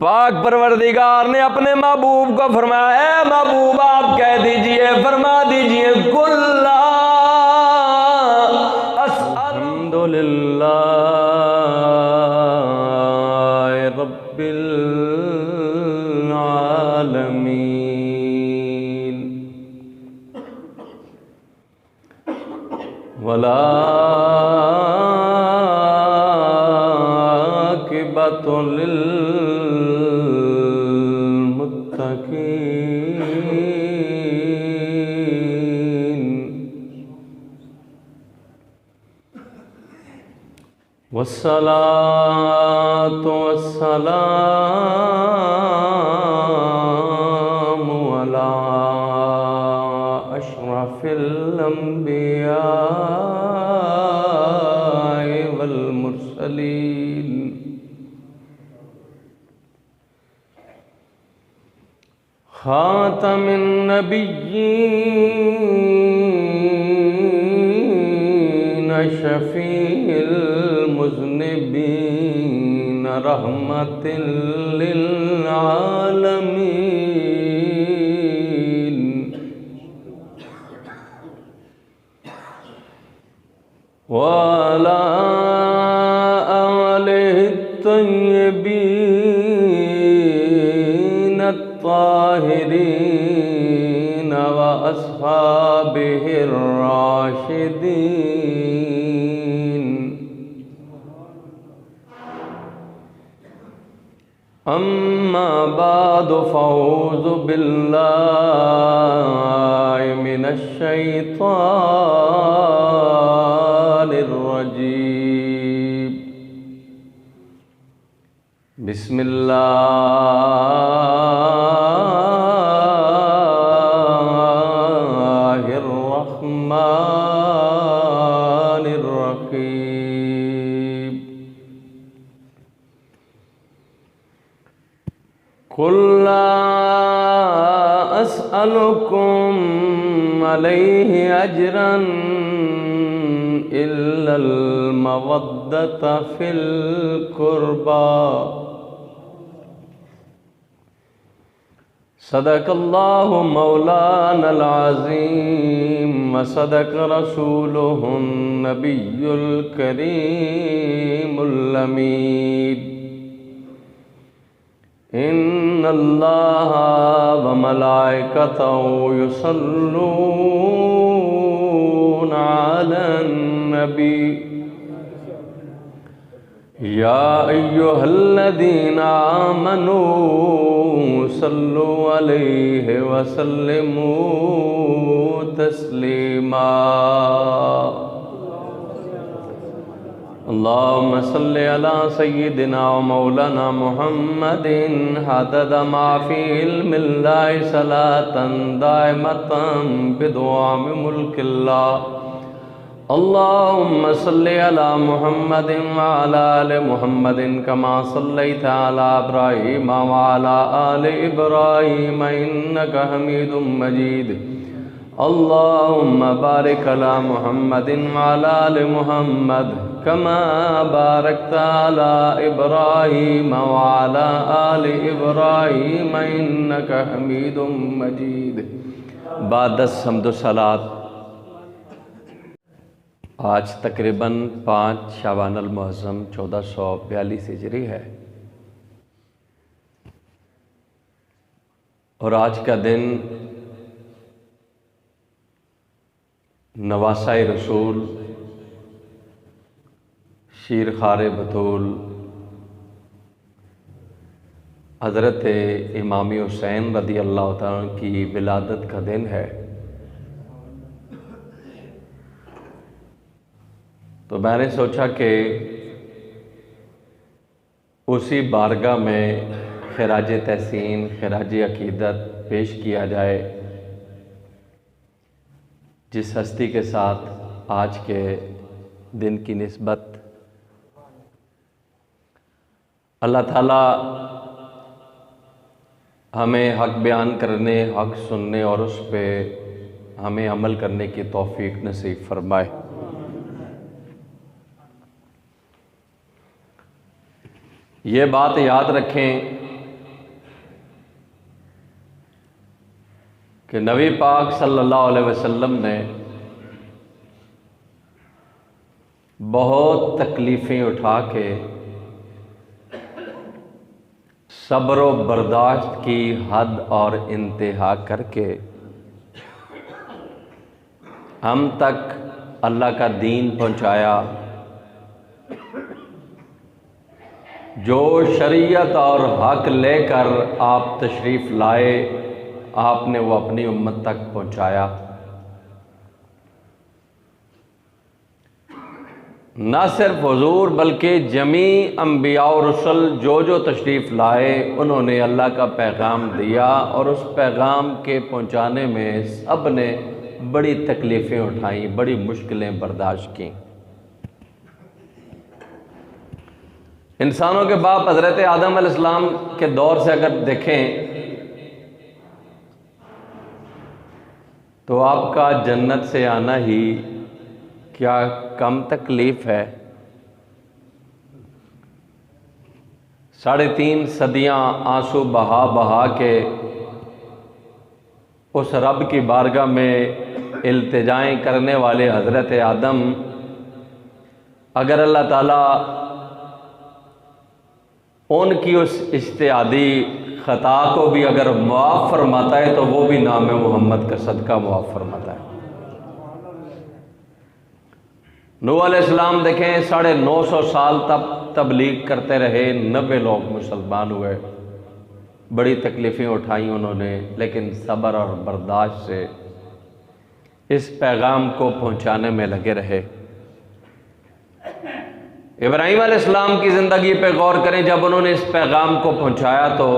पाक परवरदिगार ने अपने महबूब को फरमाया, ऐ महबूब आप कह दीजिए, फरमा दीजिए, कुल्ला अल्हम्दुलिल्लाह रब्बिल आलमीन वला आक़िबतु लिल वस्सलातु वस्सलामु अला अशरफिल अंबिया'i वल मुरसलीन खातमिन नबिय्यीन शफीइल मुज़निबीन रहमतिल लिल आलमीन व अला आलिहि तय्यबीन अत्ताहिरीन व अस्हाबिहि राशिदीन अम्मा बादु फ़अऊज़ु बिल्लाहि मिनश शैतानिर रजीम बिस्मिल्लाहिर रहमानिर रहीम कुल ला अस्अलुकुम अलैहि अजरन इल्लल मवद्दता फिल कुर्बा सदक़ल्लाहु मौलानल अज़ीम व सदक़ रसूलुहुन नबियुल करीमुल अमीन इन्नल्लाह व मलाइकतहु युसल्लूना अलन नबी या अय्युहल्लज़ीना आमनू सल्लु अलैहि व सल्लिमू तस्लीमा अल्लाहुम्मा सल्लि अला सय्यिदिना व मौलाना मुहम्मदिन हदद मा फी इल्मिल्लाहि सलातन दाइमतन बिदुआमि मुल्किल्लाह अल्लाहुम्मा सल्लि अला मुहम्मदिन व अला आलि मुहम्मदिन कमा सल्लैता अला इब्राहीम व अला आलि इब्राहीम इन्नका हमीदुम मजीद अल्लाहुम्मा बारिक अला मुहम्मदिन व अला आलि मुहम्मद कमा बारकता अला इब्राहीम व अला आलि इब्राहीम इन्नका हमीदुम मजीद। बादस हम्दो सलात। आज तकरीबन 5 शाबान अल मुअज़्ज़म 1442 हिजरी है और आज का दिन नवासाए रसूल शीर खारे बतूल हज़रत इमाम हुसैन रदी अल्लाह तआला की विलादत का दिन है। तो मैंने सोचा कि उसी बारगाह में खिराज तहसीन खिराज अकीदत पेश किया जाए जिस हस्ती के साथ आज के दिन की निस्बत अल्लाह ताला हमें हक़ बयान करने, हक़ सुनने और उस पे हमें अमल करने की तौफीक नसीब फरमाए। ये बात याद रखें कि नबी पाक सल्लल्लाहु अलैहि वसल्लम ने बहुत तकलीफ़ें उठा के सब्र व बर्दाश्त की हद और इंतहा करके हम तक अल्लाह का दीन पहुंचाया। जो शरीयत और हक लेकर आप तशरीफ़ लाए, आपने वो अपनी उम्मत तक पहुंचाया। न सिर्फ हुजूर बल्कि जमी अम्बिया और रसूल जो तशरीफ़ लाए, उन्होंने अल्लाह का पैगाम दिया और उस पैगाम के पहुंचाने में सब ने बड़ी तकलीफ़ें उठाई, बड़ी मुश्किलें बर्दाश्त की। इंसानों के बाप हज़रत आदम अलैहिस्सलाम के दौर से अगर देखें तो आपका जन्नत से आना ही क्या कम तकलीफ़ है। 3.5 सदियाँ आंसू बहा बहा के उस रब की बारगाह में इल्तिजाएं करने वाले हज़रत आदम, अगर अल्लाह ताला उनकी उस इज्तिहादी ख़ता को भी अगर मुआफ़ फरमाता है तो वो भी नाम मोहम्मद का सदका मुआफ़ फरमाता है। नूह अलैहिस्सलाम देखें 950 साल तक तबलीग करते रहे, 90 लोग मुसलमान हुए, बड़ी तकलीफ़ें उठाई उन्होंने, लेकिन सब्र और बर्दाश्त से इस पैगाम को पहुंचाने में लगे रहे। इब्राहीम अलैहिस्सलाम की ज़िंदगी पे गौर करें, जब उन्होंने इस पैगाम को पहुंचाया तो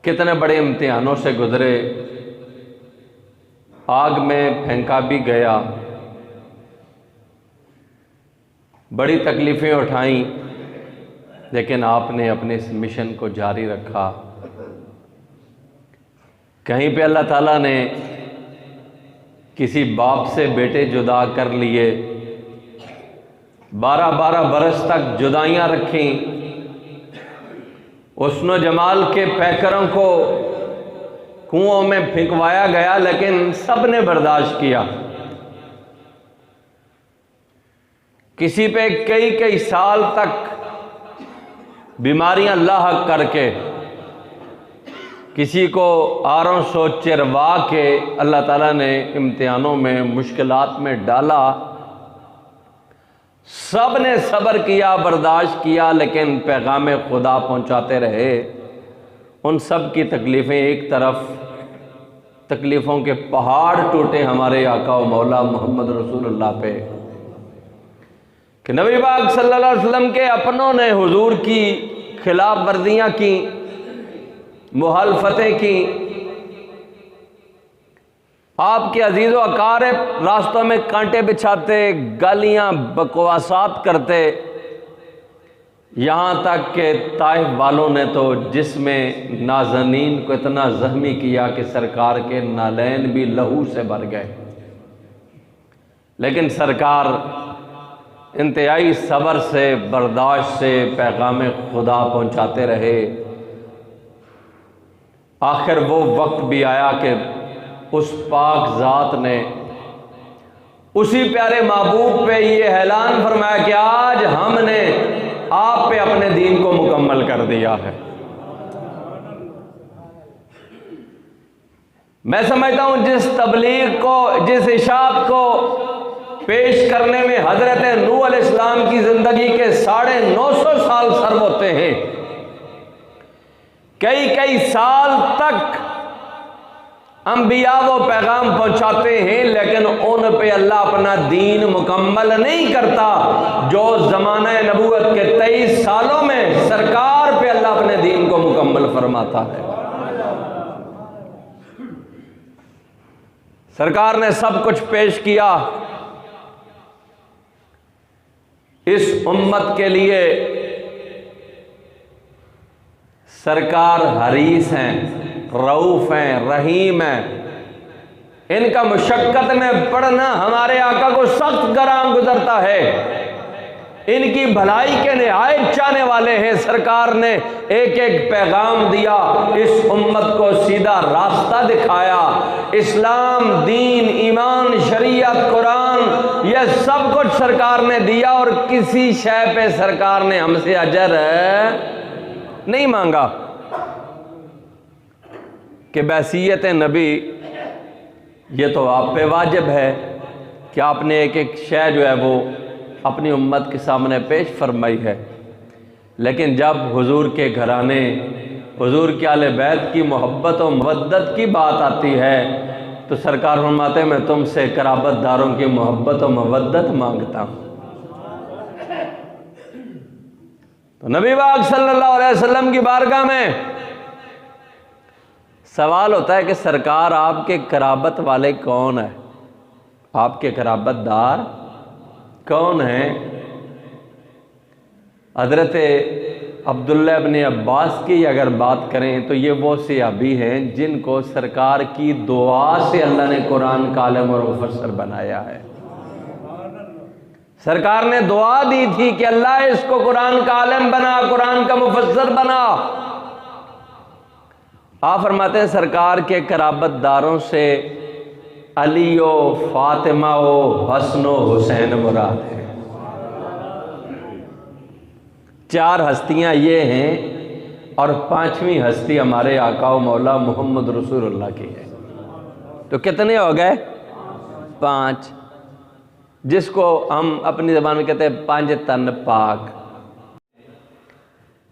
कितने बड़े इम्तिहानों से गुजरे। आग में फेंका भी गया, बड़ी तकलीफ़ें उठाई, लेकिन आपने अपने इस मिशन को जारी रखा। कहीं पे अल्लाह ताला ने किसी बाप से बेटे जुदा कर लिए, 12-12 बरस तक जुदाइयाँ रखी, हुस्न जमाल के पैकरों को कुओं में फेंकवाया गया, लेकिन सब ने बर्दाश्त किया। किसी पे कई साल तक बीमारियां लाहक करके, किसी को आरों सो चिरवा के अल्लाह ताला ने इम्तिहानों में, मुश्किलात में डाला। सब ने सब्र किया, बर्दाश्त किया, लेकिन पैगाम खुदा पहुंचाते रहे। उन सब की तकलीफ़ें एक तरफ, तकलीफ़ों के पहाड़ टूटे हमारे आका व मौला मोहम्मद रसूलुल्लाह पे कि नबी पाक सल्लल्लाहु अलैहि वसल्लम के अपनों ने हुजूर की खिलाफ वर्जियाँ की, मुहालफतें की, आपके अजीज़ व अकारिब रास्तों में कांटे बिछाते, गालियाँ बकवासात करते, यहाँ तक कि ताइफ वालों ने तो जिसमें नाज़नीन को इतना ज़ख्मी किया कि सरकार के नालैन भी लहू से भर गए। लेकिन सरकार इंतहाई सब्र से, बर्दाश्त से पैगाम खुदा पहुँचाते रहे। आखिर वो वक्त भी आया कि उस पाक ज़ात ने उसी प्यारे महबूब पे ये ऐलान फरमाया कि आज हमने आप पे अपने दीन को मुकम्मल कर दिया है। मैं समझता हूँ जिस तबलीग को, जिस इशाअत को पेश करने में हजरत नूह अलैहिस्सलाम की ज़िंदगी के 950 साल सर्व होते हैं, कई साल तक अंबिया वो पैगाम पहुंचाते हैं, लेकिन उन पे अल्लाह अपना दीन मुकम्मल नहीं करता। जो ज़माना नबूवत के 23 सालों में सरकार पे अल्लाह अपने दीन को मुकम्मल फरमाता है। सरकार ने सब कुछ पेश किया इस उम्मत के लिए। सरकार हरीस हैं, रऊफ हैं, रहीम हैं। इनका मुशक्कत में पड़ना हमारे आका को सख्त गराम गुजरता है। इनकी भलाई के निहायत चाहने वाले हैं। सरकार ने एक एक पैगाम दिया, इस उम्मत को सीधा रास्ता दिखाया। इस्लाम, दीन, ईमान, शरीयत, कुरान, यह सब कुछ सरकार ने दिया और किसी शय पे सरकार ने हमसे अजर नहीं मांगा कि बैसियत नबी ये तो आप पे वाजिब है कि आपने एक एक शय जो है वो अपनी उम्मत के सामने पेश फरमाई है। लेकिन जब हुजूर के घराने, हुजूर के आले बैत की मोहब्बत और मवद्दत की बात आती है तो सरकार फरमाते हैं मैं तुमसे कराबतदारों की मोहब्बत और मवद्दत मांगता हूँ। तो नबी पाक सल्लल्लाहु अलैहि वसल्लम की बारगाह में सवाल होता है कि सरकार आपके कराबत वाले कौन है, आपके कराबतदार कौन है? हज़रत अब्दुल्लाह इब्न अब्बास की अगर बात करें तो ये वो सहाबी हैं जिनको सरकार की दुआ से अल्लाह ने कुरान का आलिम और मुफस्सिर बनाया है। सरकार ने दुआ दी थी कि अल्लाह इसको कुरान का आलिम बना, कुरान का मुफस्सिर बना। आप फरमाते हैं सरकार के कराबतदारों से अली ओ फातिमा ओ हसन ओ हुसैन मुराद है। चार हस्तियां ये हैं और पांचवी हस्ती हमारे आका व मौला मोहम्मद रसूलुल्लाह की है। तो कितने हो गए? पांच, जिसको हम अपनी ज़बान में कहते हैं पांच तन पाक।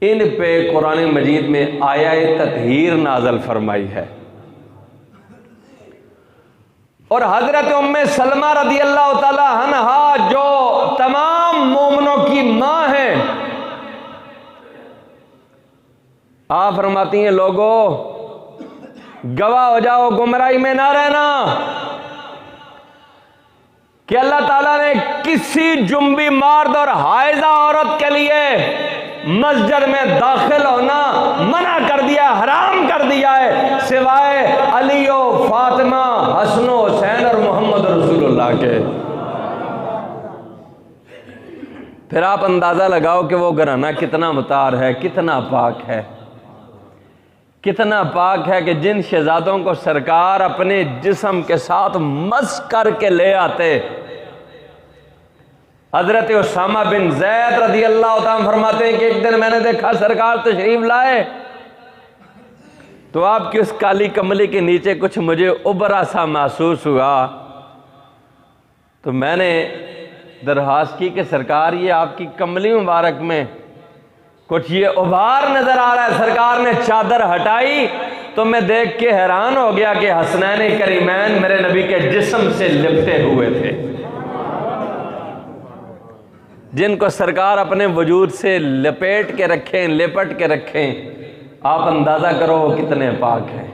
इन पे कुरान मजीद में आया ततहीर नाजल फरमाई है और हजरत उम्मे सलमा रदी अल्लाह ताला अन्हा जो तमाम मोमिनों की मां है, आप फरमाती हैं लोगों गवाह हो जाओ, गुमराही में ना रहना कि अल्लाह ताला ने किसी जुम्बी मर्द और हाइजा औरत के लिए मस्जिद में दाखिल होना मना कर दिया, हराम कर दिया है, सिवाय अली और फातिमा, हसन हुसैन और मोहम्मद रसूलुल्लाह के। फिर आप अंदाजा लगाओ कि वो घराना कितना मुतार है, कितना पाक है, कितना पाक है कि जिन शहजादों को सरकार अपने जिस्म के साथ मस करके ले आते। हजरत उसामा बिन ज़ैद रज़ी अल्लाह तआला फरमाते हैं कि एक दिन मैंने देखा सरकार तशरीफ लाए तो आपकी उस काली कमली के नीचे कुछ मुझे उबरा सा महसूस हुआ। तो मैंने दरख्वास्त की कि सरकार ये आपकी कमली मुबारक में कुछ ये उभार नजर आ रहा है। सरकार ने चादर हटाई तो मैं देख के हैरान हो गया कि हसनैन करीमैन मेरे नबी के जिस्म से लिपटे हुए थे, जिनको सरकार अपने वजूद से लपेट के रखें, लिपट के रखें। आप अंदाजा करो वो कितने पाक हैं,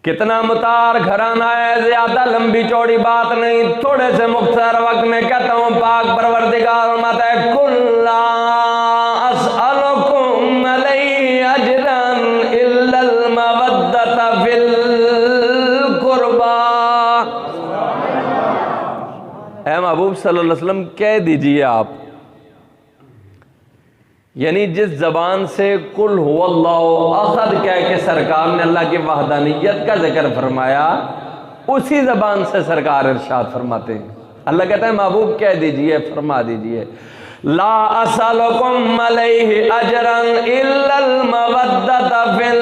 कितना मुतार घराना है। ज्यादा लंबी चौड़ी बात नहीं, थोड़े से मुख्तर वक्त में कहता हूं पाक परवरदिगार फरमाता है कुल्ला अस्अलुकुम अलैहि अजरन इल्लल मवद्दता फिल कुर्बा। ऐ महबूब सल्लल्लाहु अलैहि वसल्लम कह दीजिए आप, यानी जिस जबान से कुल हुवल्लाहु अहद कह के सरकार ने अल्लाह की वहदानियत का जिक्र फरमाया, उसी जबान से सरकार इरशाद फरमाते हैं। अल्लाह कहता है महबूब कह दीजिए, फरमा दीजिए ला असलुकुम अलैहि अजरन इल्लल मवद्दता फिल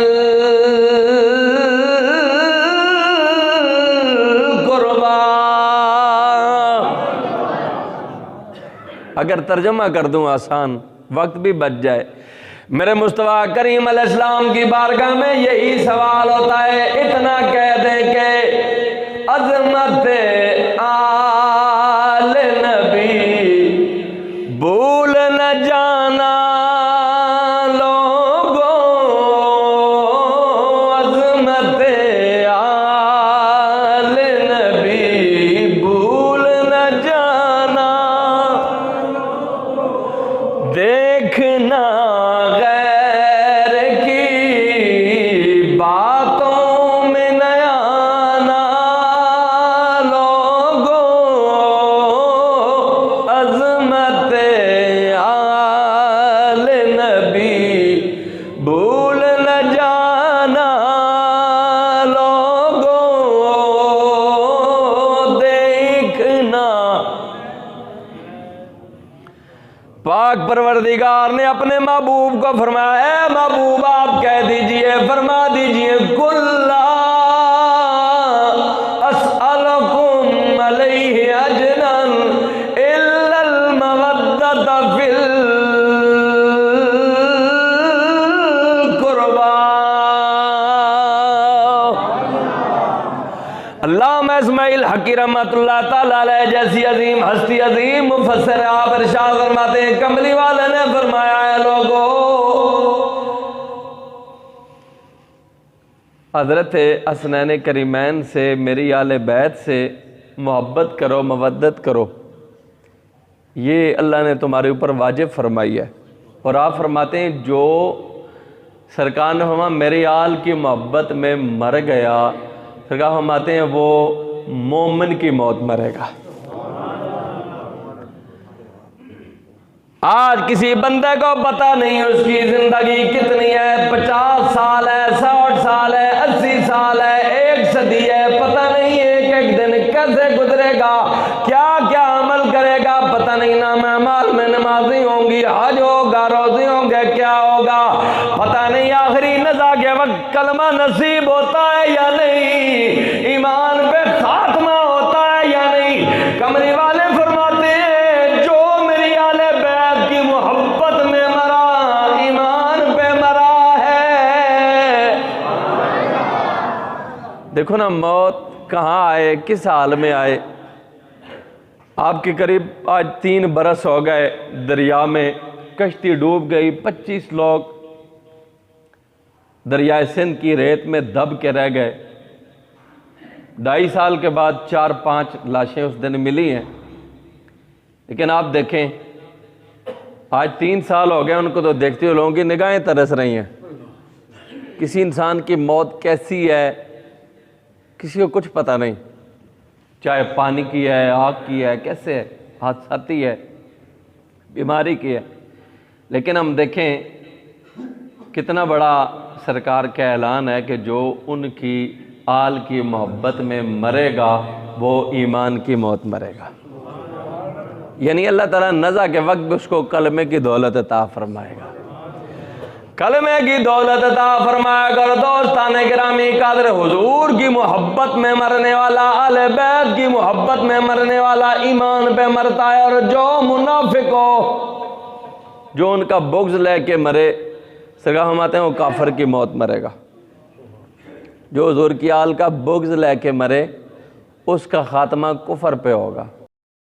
कुर्बा। अगर तर्जुमा कर दूं आसान, वक्त भी बच जाए, मेरे मुस्तफा करीम अलैहिस्सलाम की बारगाह में यही सवाल होता है। इतना कह दे के अज़मत आल नबी भूल न जाना लोगों, अज़मत आल नबी भूल न जाना, देखना गैर की बातों में नया ना लोगों, पाक परवरदिगार ने अपने महबूब को फरमाया, ऐ महबूब आप कह दीजिए, फरमा दीजिए, कुल्ला अस्अलुकुम अलैहि अजरन इल्लल मवद्दत फिल कुर्बा। अल्लामा इस्माइल हकी रहमतुल्लाह ताला अलैह जैसी अजीम हस्ती, अजीम मुफस्सिर आप इरशाद फरमाते हैं, कमली वाले ने फरमाया है, लोगों हज़रत हसनैन करीमैन से, मेरी आले बैत से मोहब्बत करो, मवद्दत करो, ये अल्लाह ने तुम्हारे ऊपर वाजिब फरमाई है। और आप फरमाते हैं, जो सरकार ने फरमाया मेरी आल की मोहब्बत में मर गया, सरकार फरमाते हैं वो मोमिन की मौत मरेगा। आज किसी बंदे को पता नहीं उसकी जिंदगी कितनी है, 50 साल है, 60 साल है, 80 साल है, 1 सदी है, पता नहीं एक एक दिन कैसे गुजरेगा, क्या क्या अमल करेगा पता नहीं। ना मेहमान में नमाजी होंगी, हज होगा, रोजे होंगे, क्या होगा पता नहीं। आखिरी नज़ा के वक्त कलमा नसीब होता है या नहीं, ईमान पे खात्मा होता है या नहीं। कमरी वाले फरमाते हैं, जो मेरी आले बैत की मोहब्बत में मरा, ईमान पे मरा है। देखो ना, मौत कहाँ आए, किस हाल में आए। आपके करीब आज 3 बरस हो गए, दरिया में कश्ती डूब गई, 25 लोग दरियाए सिंध की रेत में दब के रह गए। 2.5 साल के बाद 4-5 लाशें उस दिन मिली हैं। लेकिन आप देखें, आज 3 साल हो गए उनको, तो देखते हुए लोगों की निगाहें तरस रही हैं। किसी इंसान की मौत कैसी है किसी को कुछ पता नहीं, चाहे पानी की है, आग की है, कैसे है, हादसाती है, बीमारी की है। लेकिन हम देखें कितना बड़ा सरकार का ऐलान है कि जो उनकी आल की मोहब्बत में मरेगा वो ईमान की मौत मरेगा। यानी अल्लाह ताला नज़ा के वक्त भी उसको कलमे की दौलत अता फरमाएगा, कलमे की दौलत अता फरमाया कर। दोस्ताने गिरामी कादर हुजूर की मोहब्बत में मरने वाला, आले बैत की मोहब्बत में मरने वाला ईमान पे मरता है। और जो मुनाफिक हो, जो उनका बुग़्ज़ लेके मरे, सरकार फरमाते हैं वो काफिर की मौत मरेगा। जो हुजूर की आल का बुग़्ज़ लेके मरे, उसका खात्मा कुफर पे होगा।